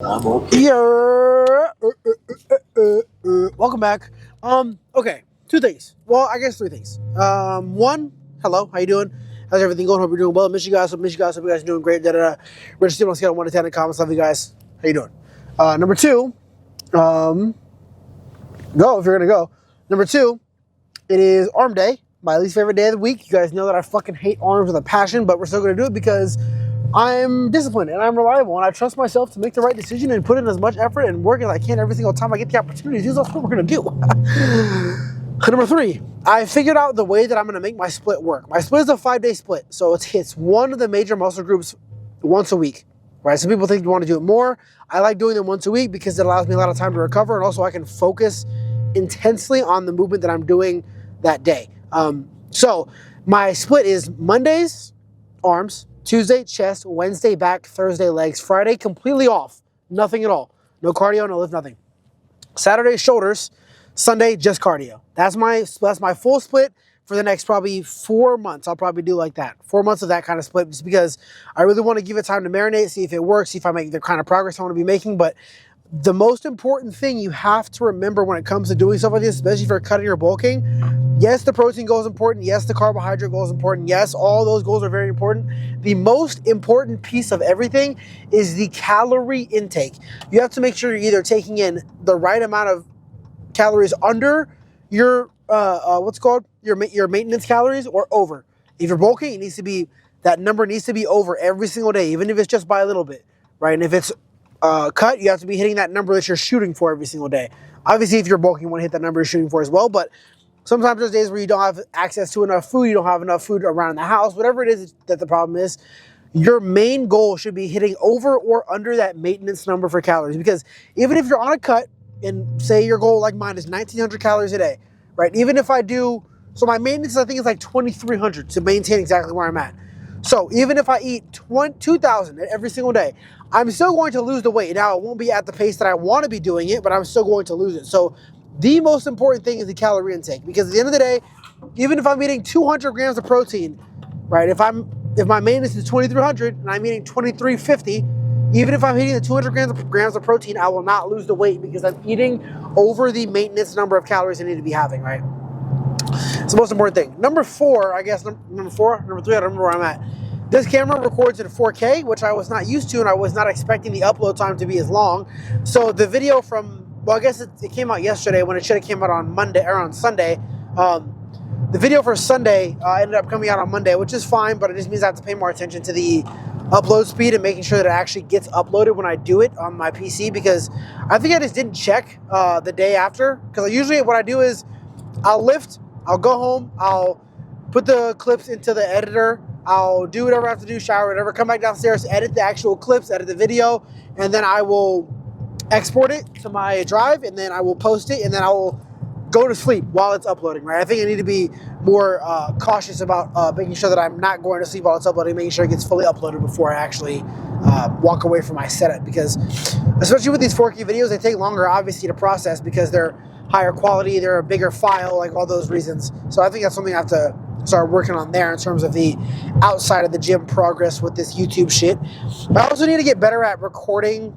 I'm okay. Yeah. Welcome back. Okay, two things. Well, I guess three things. One, hello, how you doing? How's everything going? Hope you're doing well. Miss you guys. Hope you guys are doing great. We're just on a scale of 1 to 10 in comments. Love you guys. How you doing? Number two, um, go if you're gonna go. Number two, it is Arm Day, my least favorite day of the week. You guys know that I fucking hate arms with a passion, but we're still gonna do it because I'm disciplined and I'm reliable and I trust myself to make the right decision and put in as much effort and work as I can every single time I get the opportunity to do. That's what we're gonna do. Number three, I figured out the way that I'm gonna make my split work. My split is a 5-day split, so it hits one of the major muscle groups once a week. Right? Some people think you want to do it more. I like doing them once a week because it allows me a lot of time to recover, and also I can focus intensely on the movement that I'm doing that day. So my split is Mondays, arms, Tuesday, chest, Wednesday, back, Thursday, legs, Friday, completely off. Nothing at all. No cardio, no lift, nothing. Saturday, shoulders, Sunday, just cardio. That's my full split for the next probably 4 months. I'll probably do like that. 4 months of that kind of split just because I really want to give it time to marinate, see if it works, see if I make the kind of progress I want to be making. But the most important thing you have to remember when it comes to doing stuff like this, especially if you're cutting or bulking, yes, the protein goal is important. Yes, the carbohydrate goal is important. Yes, all those goals are very important. The most important piece of everything is the calorie intake. You have to make sure you're either taking in the right amount of calories under your your maintenance calories or over. If you're bulking, it needs to be that number needs to be over every single day, even if it's just by a little bit, right? And if it's cut, you have to be hitting that number that you're shooting for every single day. Obviously, if you're bulking, you want to hit that number you're shooting for as well. But sometimes there's days where you don't have access to enough food, you don't have enough food around the house, whatever it is that the problem is. Your main goal should be hitting over or under that maintenance number for calories. Because even if you're on a cut, and say your goal like mine is 1,900 calories a day, right? Even if I do, so my maintenance I think is like 2,300 to maintain exactly where I'm at. So even if I eat 2,000 every single day, I'm still going to lose the weight. Now it won't be at the pace that I want to be doing it, but I'm still going to lose it. So the most important thing is the calorie intake, because at the end of the day, even if I'm eating 200 grams of protein, right? If my maintenance is 2,300 and I'm eating 2,350, even if I'm hitting the 200 grams of protein, I will not lose the weight because I'm eating over the maintenance number of calories I need to be having, right? It's the most important thing. Number four, I guess, number three, I don't remember where I'm at. This camera records in 4K, which I was not used to, and I was not expecting the upload time to be as long. So the video I guess it came out yesterday when it should have came out on Monday or on Sunday. The video for Sunday ended up coming out on Monday, which is fine, but it just means I have to pay more attention to the upload speed and making sure that it actually gets uploaded when I do it on my PC, because I think I just didn't check the day after. Because usually what I do is I'll lift, I'll go home, I'll put the clips into the editor, I'll do whatever I have to do, shower, whatever, come back downstairs, edit the actual clips, edit the video, and then I will export it to my drive, and then I will post it, and then I will go to sleep while it's uploading, right? I think I need to be more cautious about making sure that I'm not going to sleep while it's uploading, making sure it gets fully uploaded before I actually walk away from my setup, because especially with these 4K videos, they take longer, obviously, to process because they're higher quality, they're a bigger file, like all those reasons. So I think that's something I have to start working on there in terms of the outside of the gym progress with this YouTube shit. I also need to get better at recording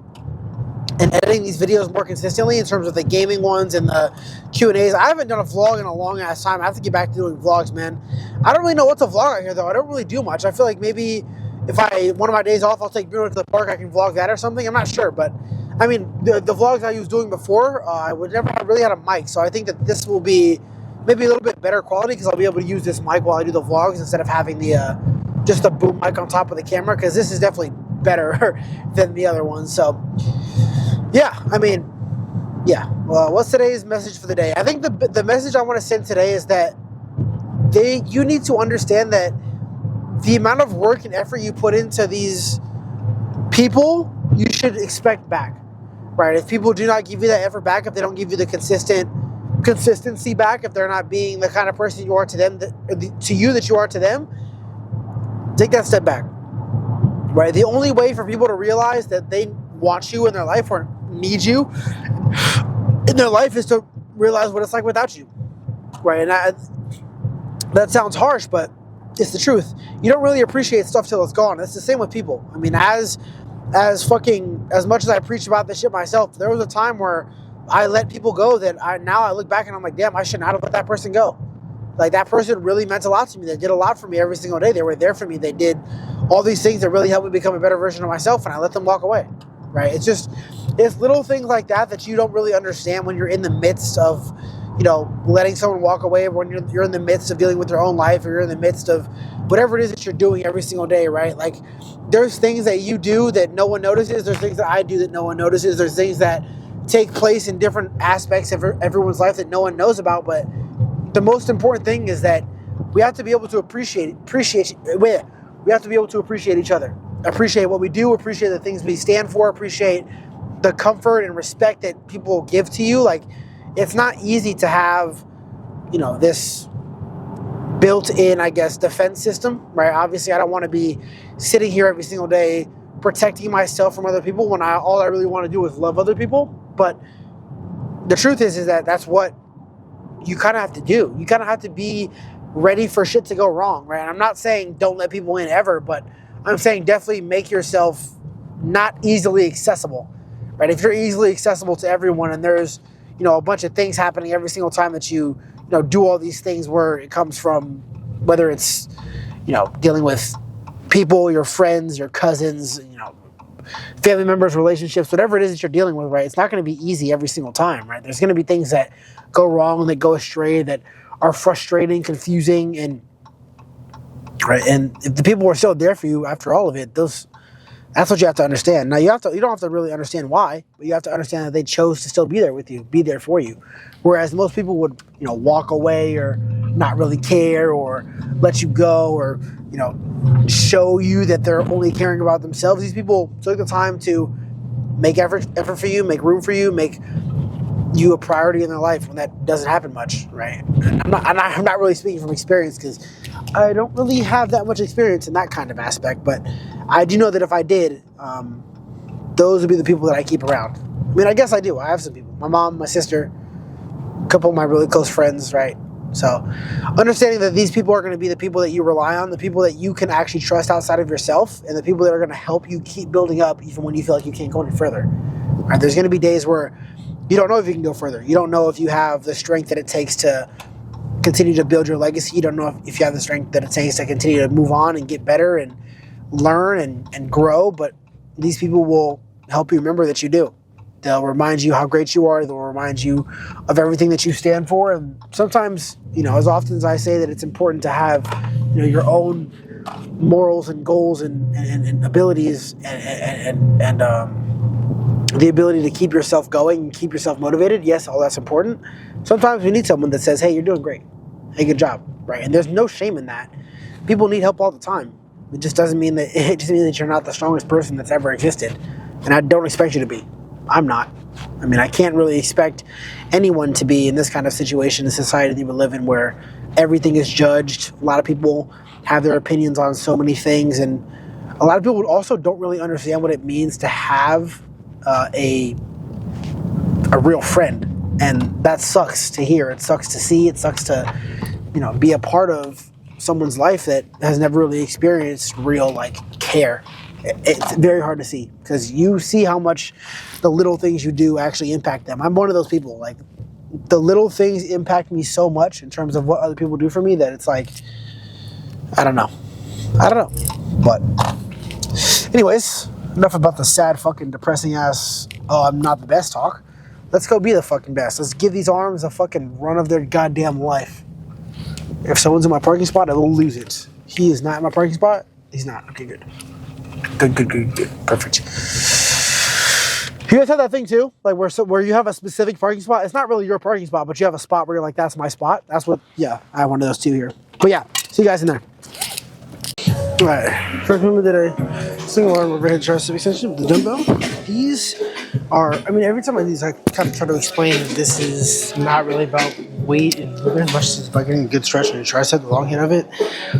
and editing these videos more consistently in terms of the gaming ones and the Q&As. I haven't done a vlog in a long ass time. I have to get back to doing vlogs, man. I don't really know what to vlog out here, though. I don't really do much. I feel like maybe if one of my days off, I'll take Bruno to the park, I can vlog that or something. I'm not sure, but I mean, the vlogs I was doing before, I would never have really had a mic, so I think that this will be maybe a little bit better quality because I'll be able to use this mic while I do the vlogs instead of having the just the boom mic on top of the camera, because this is definitely better than the other one. So yeah, I mean, yeah. Well, what's today's message for the day? I think the message I want to send today is that you need to understand that the amount of work and effort you put into these people, you should expect back, right? If people do not give you that effort back, if they don't give you the consistency back, if they're not being the kind of person you are to them, to you that you are to them, take that step back, right? The only way for people to realize that they want you in their life or need you in their life is to realize what it's like without you, right? And that sounds harsh, but it's the truth. You don't really appreciate stuff till it's gone. It's the same with people. I mean, as as much as I preach about this shit myself, there was a time where I let people go that now I look back and I'm like, damn, I should not have let that person go. Like, that person really meant a lot to me. They did a lot for me every single day. They were there for me. They did all these things that really helped me become a better version of myself, and I let them walk away, right? It's little things like that you don't really understand when you're in the midst of, letting someone walk away, when you're in the midst of dealing with your own life, or you're in the midst of whatever it is that you're doing every single day, right? Like, there's things that you do that no one notices. There's things that I do that no one notices. There's things that take place in different aspects of everyone's life that no one knows about, but the most important thing is that we have to be able to appreciate each other, appreciate what we do, appreciate the things we stand for, appreciate the comfort and respect that people give to you. Like, it's not easy to have, this built-in, I guess, defense system, right? Obviously, I don't want to be sitting here every single day protecting myself from other people when all I really want to do is love other people. But the truth is that that's what you kind of have to do. You kind of have to be ready for shit to go wrong, right? And I'm not saying don't let people in ever, but I'm saying definitely make yourself not easily accessible, right? If you're easily accessible to everyone and there's, a bunch of things happening every single time that you do all these things, where it comes from, whether it's, dealing with people, your friends, your cousins, family members, relationships, whatever it is that you're dealing with, right? It's not going to be easy every single time, right? There's going to be things that go wrong, that go astray, that are frustrating, confusing, and if the people are still there for you after all of it, that's what you have to understand. Now, you don't have to really understand why, but you have to understand that they chose to still be there with you, be there for you. Whereas most people would, walk away or not really care or let you go or, show you that they're only caring about themselves. These people took the time to make effort for you, make room for you, make you a priority in their life when that doesn't happen much, right? And I'm not really speaking from experience because I don't really have that much experience in that kind of aspect, but I do know that if I did, those would be the people that I keep around. I mean, I guess I do. I have some people. My mom, my sister, a couple of my really close friends, right? So understanding that these people are going to be the people that you rely on, the people that you can actually trust outside of yourself, and the people that are going to help you keep building up even when you feel like you can't go any further. Right? There's going to be days where you don't know if you can go further. You don't know if you have the strength that it takes to continue to build your legacy. You don't know if you have the strength that it takes to continue to move on and get better and learn and grow. But these people will help you remember that you do. They'll remind you how great you are. They'll remind you of everything that you stand for. And sometimes, as often as I say that it's important to have, your own morals and goals and abilities and the ability to keep yourself going and keep yourself motivated. Yes, all that's important. Sometimes we need someone that says, hey, you're doing great. Hey, good job. Right? And there's no shame in that. People need help all the time. It just means that you're not the strongest person that's ever existed. And I don't expect you to be. I'm not. I mean, I can't really expect anyone to be in this kind of situation in society that we live in where everything is judged. A lot of people have their opinions on so many things. And a lot of people also don't really understand what it means to have a real friend. And that sucks to hear. It sucks to see. It sucks to, be a part of someone's life that has never really experienced real, care. It's very hard to see because you see how much the little things you do actually impact them. I'm one of those people. Like, the little things impact me so much in terms of what other people do for me that it's like, I don't know. But anyways, enough about the sad fucking depressing ass, oh, I'm not the best talk. Let's go be the fucking best. Let's give these arms a fucking run of their goddamn life. If someone's in my parking spot, I will lose it. He is not in my parking spot? He's not. Okay, good. Good. Perfect. You guys have that thing too? Like where you have a specific parking spot? It's not really your parking spot, but you have a spot where you're like, that's my spot. That's what, yeah, I have one of those too here. But yeah, see you guys in there. All right. First one, we did a single arm overhead tricep extension with the dumbbell. These are, every time I do these, I kind of try to explain that this is not really about weight and movement as much as it's about getting a good stretch in your tricep, the long hand of it.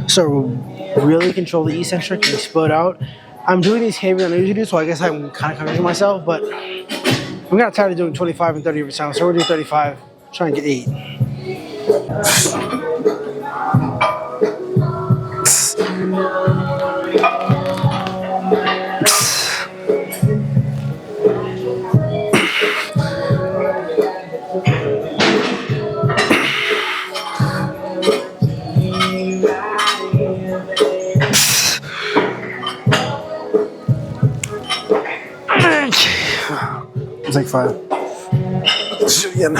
So really control the eccentric and split out. I'm doing these heavier than I usually do, so I guess I'm kind of confusing myself, but I'm kind of tired of doing 25 and 30 every time, so we're doing 35, try and get 8. It's like 5. Let's do it again.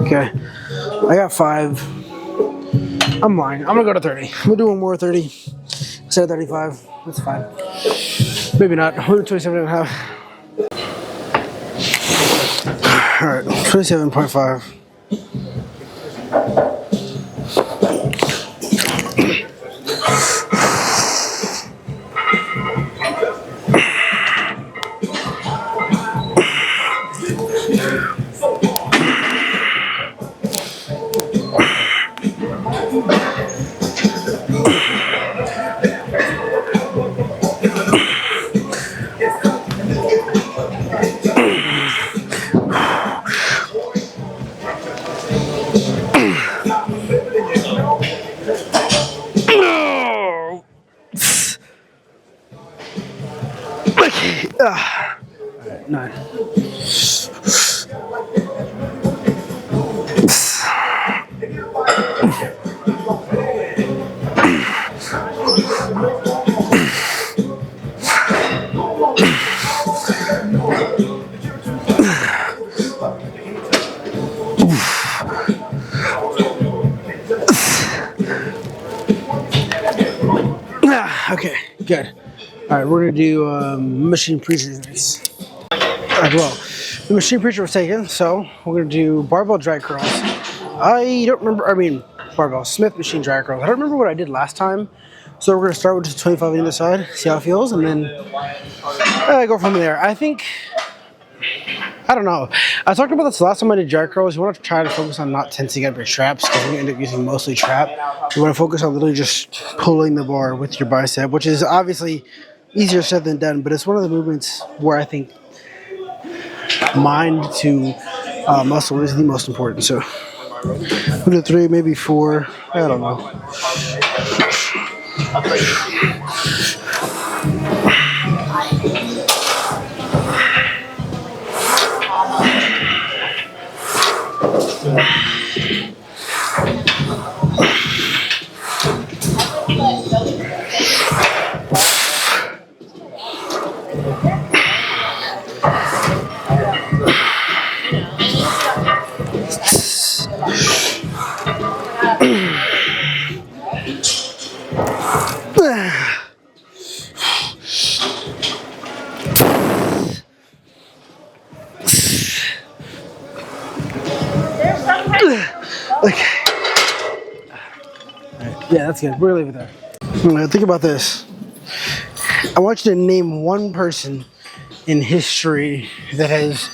Okay, I got 5. I'm lying. I'm gonna go to 30. We'll do one more 30 instead of 35. That's fine. Maybe not. We'll do 27 and a half. All right, 27.5. All right, 9. Okay, good. All right, we're gonna do machine preachers next as well. The machine preacher was taken, so we're gonna do barbell drag curls. I don't remember. I mean, barbell Smith machine drag curls. I don't remember what I did last time, so we're gonna start with just 25 on either side, see how it feels, and then go from there. I think. I don't know. I talked about this last time I did drag curls. You want to try to focus on not tensing up your traps because you end up using mostly trap. You want to focus on literally just pulling the bar with your bicep, which is obviously easier said than done, but it's one of the movements where I think mind to muscle is the most important. So, 1 to 3, maybe 4. I don't know. Okay. Yeah, that's good. We're gonna leave it there. Think about this. I want you to name one person in history that has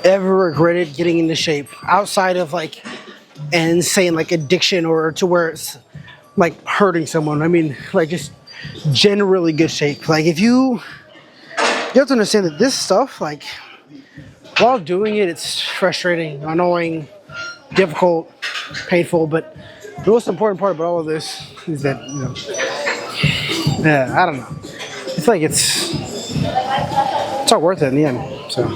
ever regretted getting into shape outside of like and saying like addiction or to where it's like hurting someone. I mean, like just generally good shape. Like if you have to understand that this stuff, like while doing it, it's frustrating, annoying, difficult, painful, but the most important part about all of this is that, you know, yeah, I don't know. It's like it's all worth it in the end. So.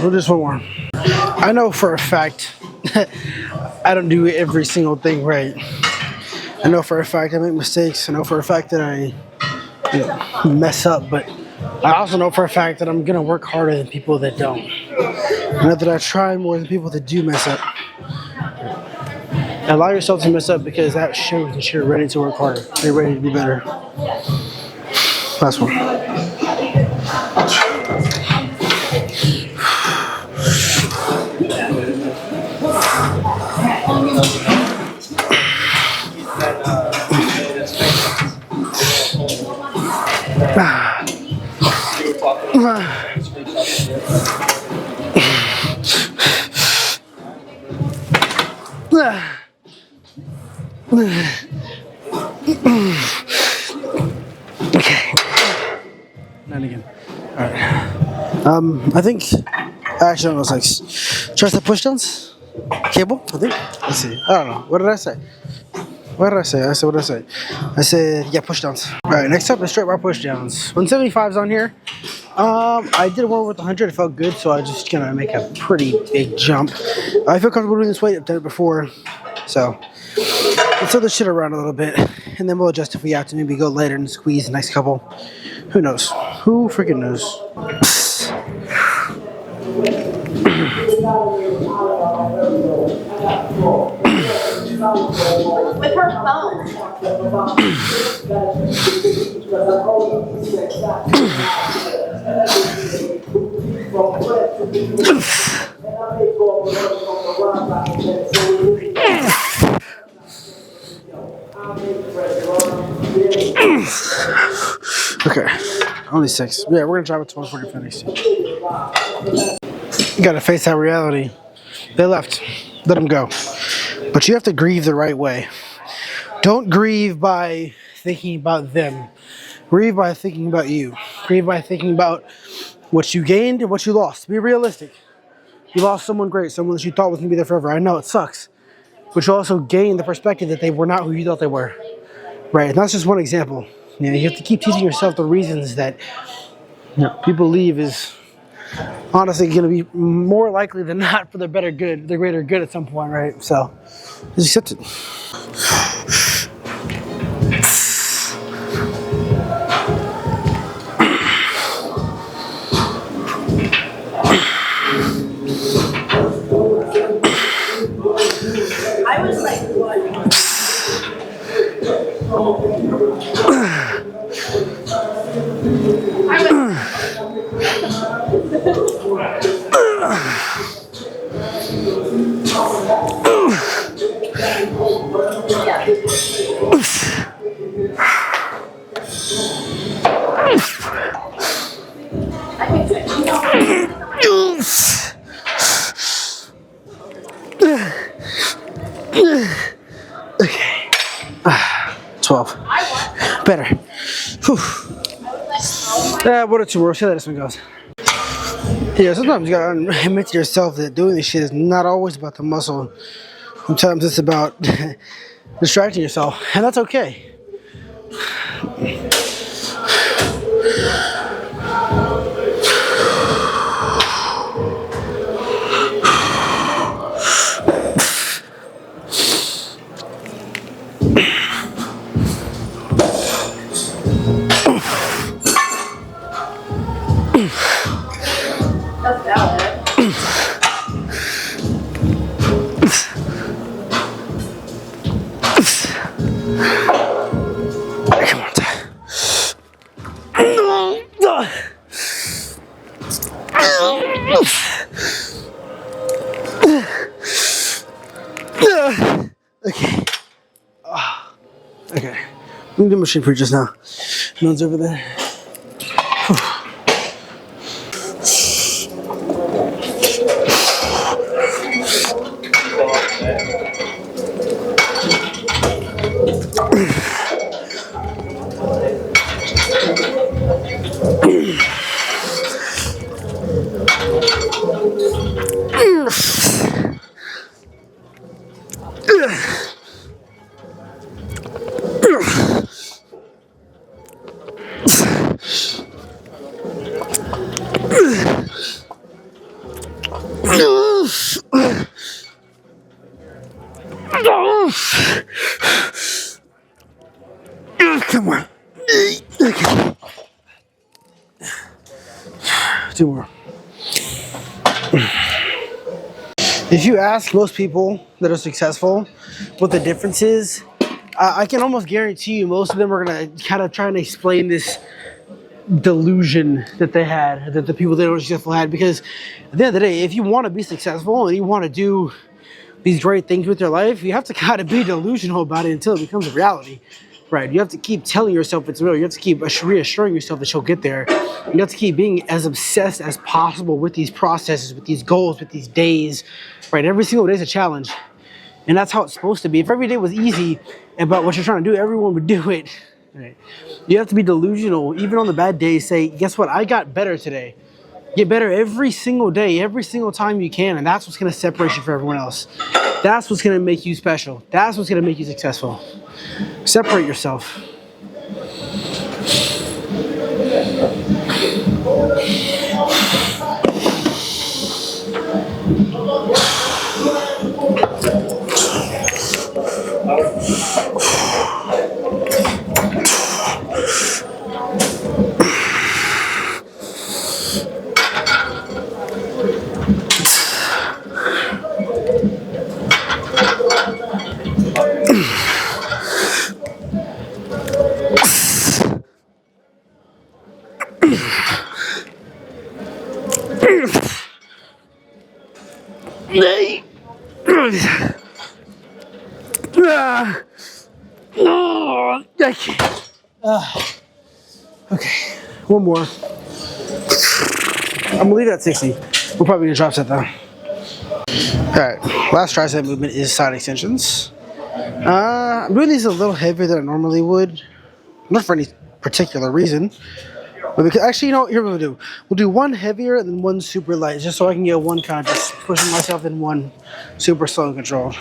We'll just one more. I know for a fact I don't do every single thing right. I know for a fact I make mistakes. I know for a fact that I mess up, but I also know for a fact that I'm gonna work harder than people that don't. I know that I try more than people that do mess up. Allow yourself to mess up because that shows that you're ready to work harder. You're ready to be better. Last one. Okay. Not again. All right. I think. Actually, no, it's like try some push downs. Cable. I think. Let's see. I don't know. What did I say? What did I say? What did I say? I said, yeah, push downs. All right, next up is straight bar push downs. 175's on here. I did one with 100. It felt good, so I was just gonna make a pretty big jump. I feel comfortable doing this weight. I've done it before, so let's throw this shit around a little bit, and then we'll adjust if we have to. Maybe go later and squeeze the next couple. Who knows? Who freaking knows? With her phone. Okay, only 6. Yeah, we're gonna drop it to 140 finish. You gotta face that reality. They left. Let them go. But you have to grieve the right way. Don't grieve by thinking about them. Grieve by thinking about you. Grieve by thinking about what you gained and what you lost. Be realistic. You lost someone great, someone that you thought was going to be there forever. I know it sucks. But you also gained the perspective that they were not who you thought they were. Right? And that's just one example. You know, you have to keep teaching yourself the reasons that people leave is honestly going to be more likely than not for their better good, their greater good at some point, right? So, just accept it. I was like, what? Okay. 12. Better. Whew. 1 or 2 more. See how this one goes. Yeah, sometimes you gotta admit to yourself that doing this shit is not always about the muscle. Sometimes it's about distracting yourself, and that's okay. That's valid. Come on, Ty. Okay. Okay. I'm gonna do machine for just now. No one's over there. Come on. Okay. 2 more. If you ask most people that are successful what the difference is, I can almost guarantee you most of them are going to kind of try and explain this delusion that they had, that the people that were successful had. Because at the end of the day, if you want to be successful and you want to do these great things with your life, you have to kind of be delusional about it until it becomes a reality. Right, you have to keep telling yourself it's real. You have to keep reassuring yourself that you'll get there. You have to keep being as obsessed as possible with these processes, with these goals, with these days. Right, every single day is a challenge. And that's how it's supposed to be. If every day was easy about what you're trying to do, everyone would do it. Right? You have to be delusional, even on the bad days. Say, guess what? I got better today. Get better every single day, every single time you can, and that's what's gonna separate you from everyone else. That's what's gonna make you special. That's what's gonna make you successful. Separate yourself. Okay, one more. I'm gonna leave it at 60. We're probably gonna drop that though. Alright, last tricep movement is side extensions. I'm doing these a little heavier than I normally would. Not for any particular reason. But because, actually, you know, here we'll do. We'll do one heavier and then one super light, just so I can get one kind of just pushing myself in one super slow and controlled.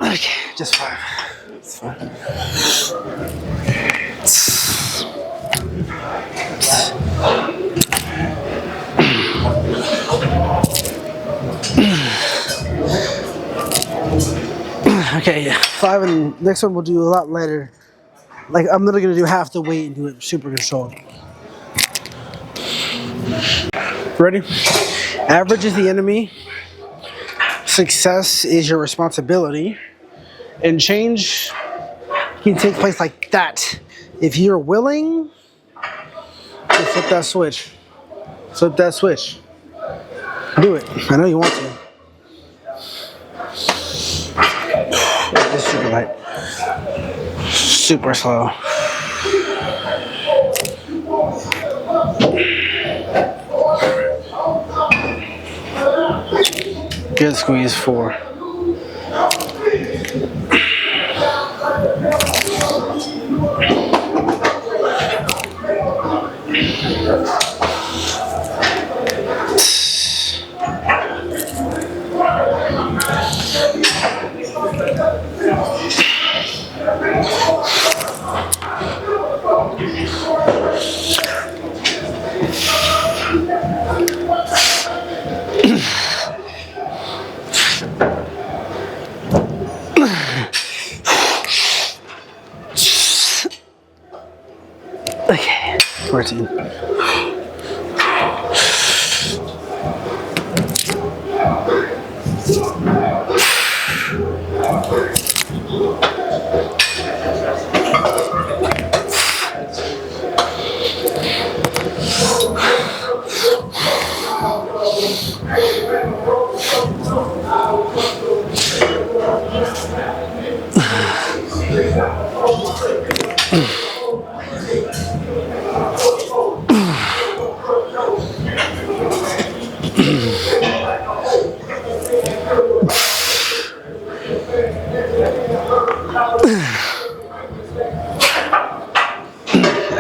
Okay, just 5. It's fine. Okay, yeah. 5, and next one we'll do a lot lighter. Like, I'm literally gonna do half the weight and do it super controlled. Ready? Average is the enemy. Success is your responsibility. And change can take place like that. If you're willing to flip that switch. Flip that switch. Do it. I know you want to. It's super light. Super slow. Good squeeze 4. Okay, 14.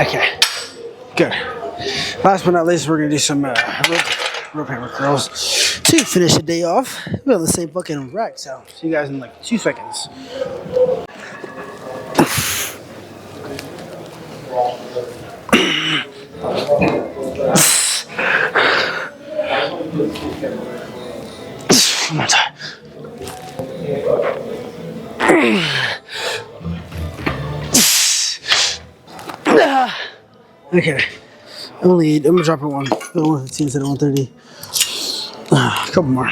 Okay, good. Last but not least, we're gonna do some rope hammer curls to finish the day off. We're on the same fucking rack, so see you guys in like 2 seconds. One more time. Okay, I'm gonna drop it 115 instead of 130. A couple more.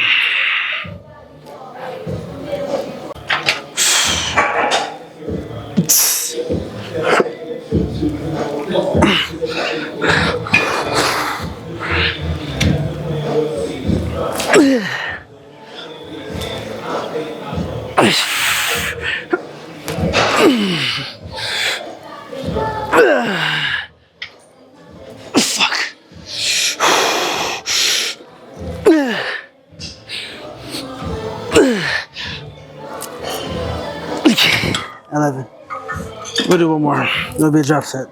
Fuck. Okay. 11. We'll do one more. It'll be a drop set.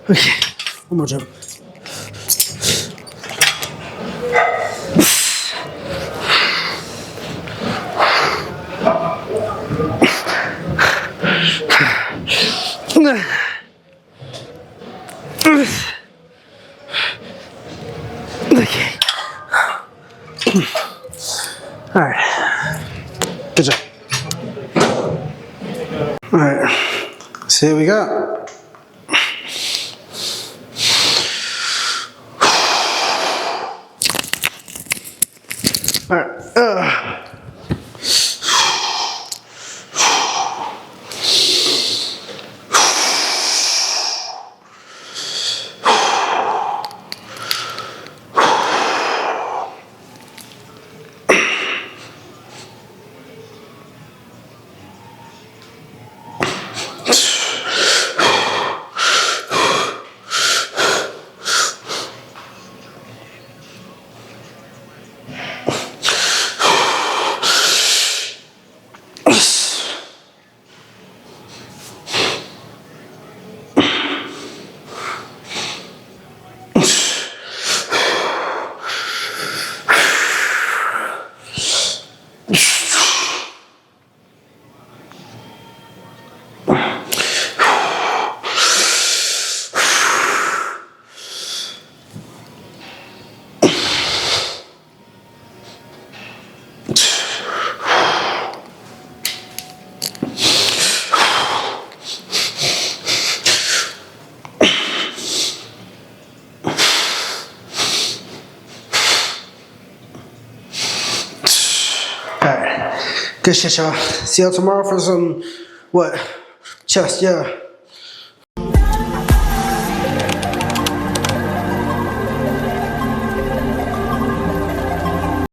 Okay, one more jump. Okay. All right. Good job. All right. See what we got. All right. Alright. Good shit, y'all. See y'all tomorrow for some, what? Chest, yeah.